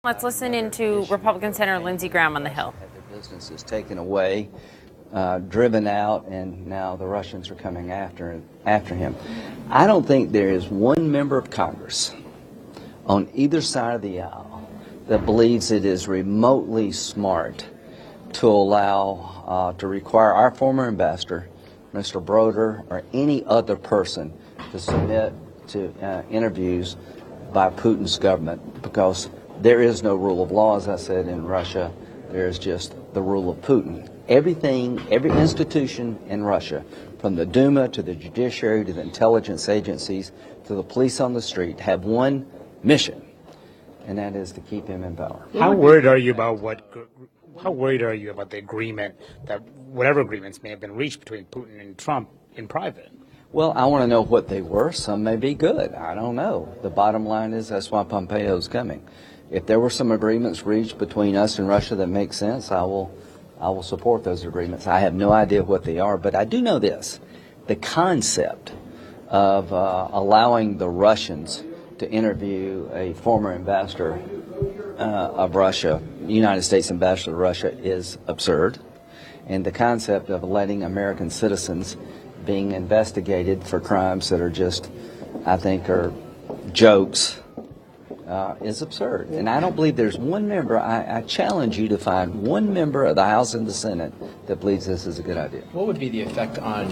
Let's listen into Republican Senator Lindsey Graham on the Hill. Their business is taken away, driven out, and now the Russians are coming after him. I don't think there is one member of Congress on either side of the aisle that believes it is remotely smart to allow, to require our former ambassador, Mr. Broder, or any other person to submit to interviews by Putin's government, because there is no rule of law, as I said, in Russia. There is just the rule of Putin. Everything, every institution in Russia, from the Duma to the judiciary to the intelligence agencies to the police on the street, have one mission, and that is to keep him in power. How worried are you about the agreement, that whatever agreements may have been reached between Putin and Trump in private? Well, I want to know what they were. Some may be good. I don't know. The bottom line is that's why Pompeo's coming. If there were some agreements reached between us and Russia that make sense, I will support those agreements. I have no idea what they are, but I do know this. The concept of allowing the Russians to interview a former ambassador of Russia, United States ambassador to Russia, is absurd. And the concept of letting American citizens being investigated for crimes that are just, I think, are jokes, is absurd. And I don't believe there's one member, I challenge you to find one member of the House and the Senate that believes this is a good idea. What would be the effect on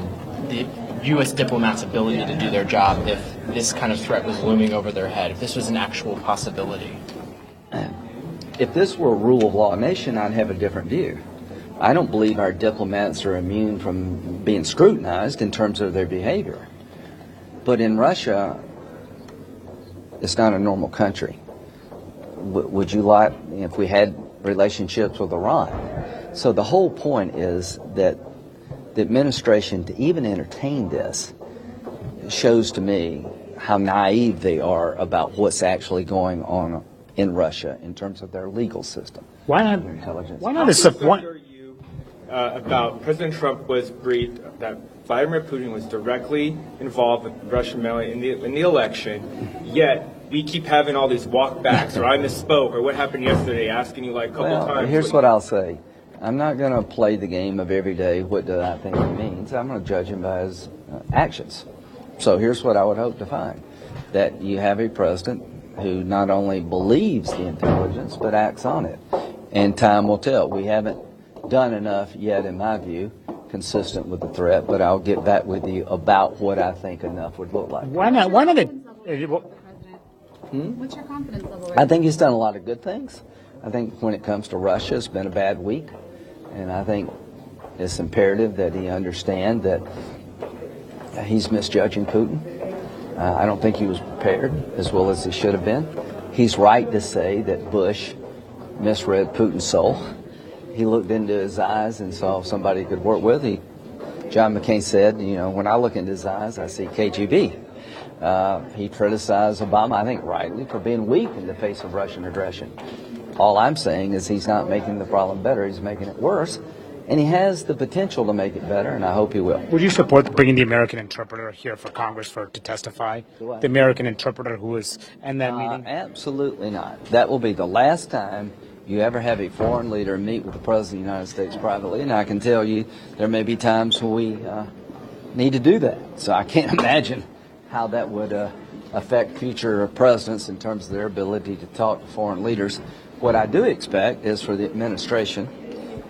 the U.S. diplomats' ability to do their job if this kind of threat was looming over their head, if this was an actual possibility? If this were a rule of law nation, I'd have a different view. I don't believe our diplomats are immune from being scrutinized in terms of their behavior. But in Russia, it's not a normal country. Would you like, if we had relationships with Iran? So the whole point is that the administration, to even entertain this, shows to me how naive they are about what's actually going on in Russia in terms of their legal system. Why not? Why not? About President Trump was briefed that Vladimir Putin was directly involved with Russian mail in the election, yet we keep having all these walkbacks, or I misspoke, or what happened yesterday, asking you like a couple times. Here's what I'll say. I'm not going to play the game of every day, what do I think he means. I'm going to judge him by his actions. So here's what I would hope to find, that you have a president who not only believes the intelligence, but acts on it. And time will tell. We haven't done enough yet, in my view, consistent with the threat, but I'll get back with you about what I think enough would look like. Why not? Why not? What's your confidence level? I think he's done a lot of good things. I think when it comes to Russia, it's been a bad week, and I think it's imperative that he understand that he's misjudging Putin. I don't think he was prepared as well as he should have been. He's right to say that Bush misread Putin's soul. He looked into his eyes and saw somebody he could work with. John McCain said, when I look into his eyes, I see KGB. He criticized Obama, I think rightly, for being weak in the face of Russian aggression. All I'm saying is he's not making the problem better, he's making it worse. And he has the potential to make it better, and I hope he will. Would you support bringing the American interpreter here for Congress to testify? The American interpreter who was in that meeting? Absolutely not. That will be the last time you ever have a foreign leader meet with the President of the United States privately. And I can tell you there may be times when we need to do that. So I can't imagine how that would affect future presidents in terms of their ability to talk to foreign leaders. What I do expect is for the administration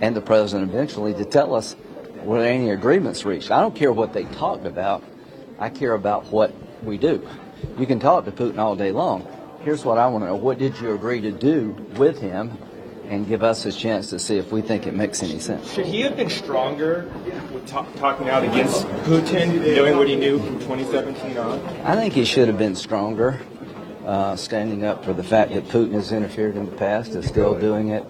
and the president eventually to tell us were there any agreements reached. I don't care what they talked about. I care about what we do. You can talk to Putin all day long. Here's what I want to know. What did you agree to do with him, and give us a chance to see if we think it makes any sense. Should he have been stronger with talking out against Putin, knowing what he knew from 2017 on? I think he should have been stronger, standing up for the fact that Putin has interfered in the past, is still doing it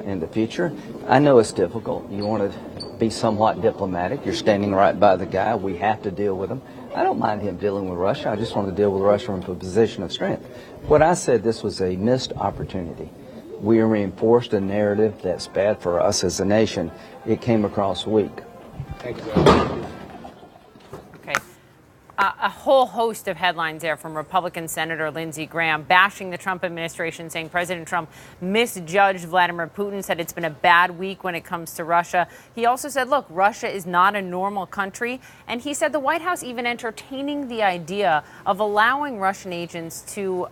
in the future. I know it's difficult. You want to be somewhat diplomatic. You're standing right by the guy. We have to deal with him. I don't mind him dealing with Russia. I just want to deal with Russia from a position of strength. What I said, this was a missed opportunity. We reinforced a narrative that's bad for us as a nation. It came across weak. Thank you. Okay. A whole host of headlines there from Republican Senator Lindsey Graham bashing the Trump administration, saying President Trump misjudged Vladimir Putin, said it's been a bad week when it comes to Russia. He also said, look, Russia is not a normal country. And he said the White House even entertaining the idea of allowing Russian agents to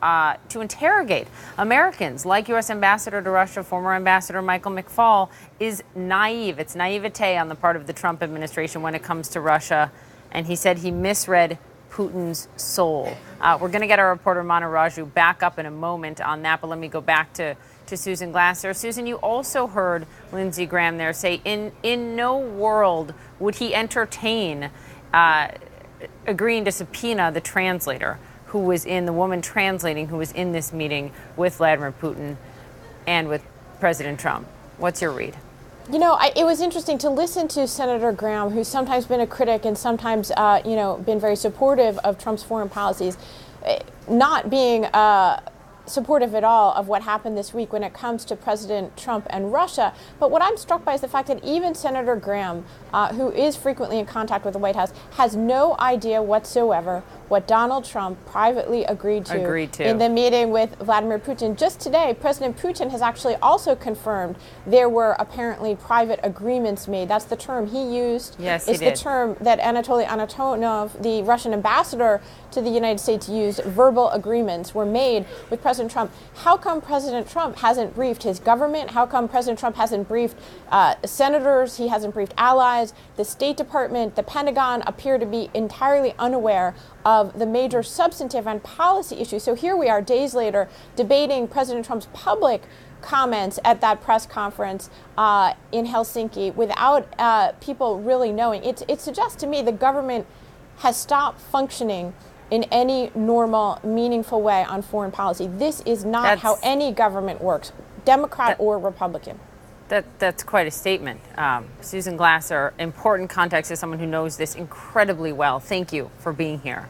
interrogate Americans, like U.S. Ambassador to Russia, former Ambassador Michael McFaul, is naive. It's naivete on the part of the Trump administration when it comes to Russia. And he said he misread Putin's soul. We're going to get our reporter Mana Raju back up in a moment on that, but let me go back to Susan Glasser. Susan, you also heard Lindsey Graham there say in no world would he entertain agreeing to subpoena the translator who was in, the woman translating who was in this meeting with Vladimir Putin and with President Trump. What's your read? You know, it was interesting to listen to Senator Graham, who's sometimes been a critic and sometimes, been very supportive of Trump's foreign policies, not being supportive at all of what happened this week when it comes to President Trump and Russia. But what I'm struck by is the fact that even Senator Graham, who is frequently in contact with the White House, has no idea whatsoever what Donald Trump privately agreed to in the meeting with Vladimir Putin. Just today, President Putin has actually also confirmed there were apparently private agreements made. That's the term he used. Yes, it's he did. the term that Anatoly Anatonov, the Russian ambassador to the United States, used. Verbal agreements were made with President Trump. How come President Trump hasn't briefed his government? How come President Trump hasn't briefed senators? He hasn't briefed allies. The State Department, the Pentagon appear to be entirely unaware of the major substantive and policy issues. So here we are days later debating President Trump's public comments at that press conference in Helsinki without people really knowing. It suggests to me the government has stopped functioning in any normal, meaningful way on foreign policy. This is not how any government works, Democrat or Republican. That's quite a statement. Susan Glasser, important context as someone who knows this incredibly well. Thank you for being here.